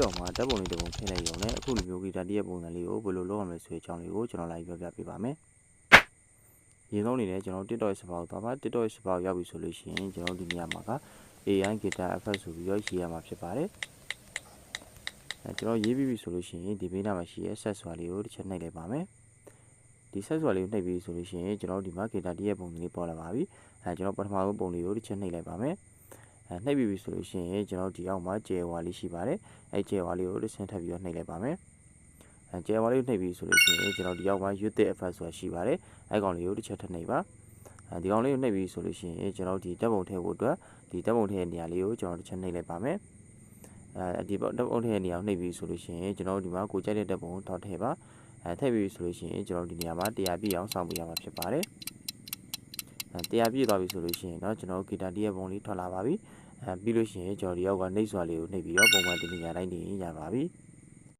တော့မှာဓာတ်ပုံလေးတစ်ပုံထည့်လိုက်ရုံနဲ့အခုလိုမျိုးဂီတာတည့်ရဲ့ပုံစံလေးကိုဘယ်လိုလုပ်ရမလဲဆိုတဲ့အကြောင်းလေးကိုကျွန်တော်လိုက်ပြောပြပေးပါမယ်။ရင်းဆုံးအနေနဲ့ကျွန်တော် TikTok ရဲ့စပါးကိုသွားပါ TikTok ရဲ့စပါးကိုရောက်ပြီဆိုလို့ရှိရင်ကျွန်တော်ဒီနေရာမှာက AI Guitar Effect ဆိုပြီးတော့ရေးရမှာဖြစ်ပါတယ်။ကျွန်တော်ရေးပြီးပြီဆိုလို့ရှိရင်ဒီဘေးနားမှာရှိတဲ့ set ဆိုတာလေးကိုတစ်ချက်နှိပ်လိုက်ပါမယ်။ဒီ set ဆိုတာလေးကိုနှိပ်ပြီးဆိုလို့ရှိရင်ကျွန်တော်ဒီမှာ Guitar တည့်ရဲ့ပုံစံလေးပေါ်လာပါပြီ။ကျွန်တော်ပထမဆုံးပုံလေးကိုတစ်ချက်နှိပ်လိုက်ပါမယ်။နှိပ်ပြီးပြီဆိုလို့ရှိရင်ကျွန်တော်ဒီအောက်မှာကျယ်ဝါလေးရှိပါတယ်။ကျယ်ဝါလေးကိုတစ်ဆင့်ထပ်ပြီးတော့နှိပ်လိုက်ပါမယ်။ကျယ်ဝါလေးကိုနှိပ်ပြီးဆိုလို့ရှိရင်ကျွန်တော်ဒီအောက်မှာ Youth Effect ဆိုတာရှိပါတယ်။အဲ့ကောင်လေးကိုတစ်ချက်ထပ်နှိပ်ပါ။ဒီကောင်လေးကိုနှိပ်ပြီးဆိုလို့ရှိရင်ကျွန်တော်ဒီဓာတ်ပုံထည့်ဖို့အတွက်ဒီဓာတ်ပုံထည့်တဲ့နေရာလေးကိုကျွန်တော်တစ်ချက်နှိပ်လိုက်ပါမယ်။ဒီဓာတ်ပုံထည့်တဲ့နေရာကိုနှိပ်ပြီးဆိုလို့ရှိရင်ကျွန်တော်ဒီမှာကိုကြိုက်တဲ့ဓာတ်ပုံကိုထောက်ထည့်ပါ။ထည့်ပြီးဆိုလို့ရှိရင်ကျွန်တော်ဒီနေရာမှာ100ပြည့်အောင်စောင့်ပေးရမှာဖြစ်ပါတယ်။100ပြည့်သွားပြီဆိုလို့ရှိရင်တော့ကျွန်တော်ဂီတာတည့်ရဲ့ပုံလေးထွက်လာပါပြီ။ပြီးလို့ရှိရင်ကျွန်တော်ဒီအောက်ကနှိပ်စွာလေးကိုနှိပ်ပြီးတော့ပုံမှန်ဒီနေရာတိုင်းနေရပါပြီ။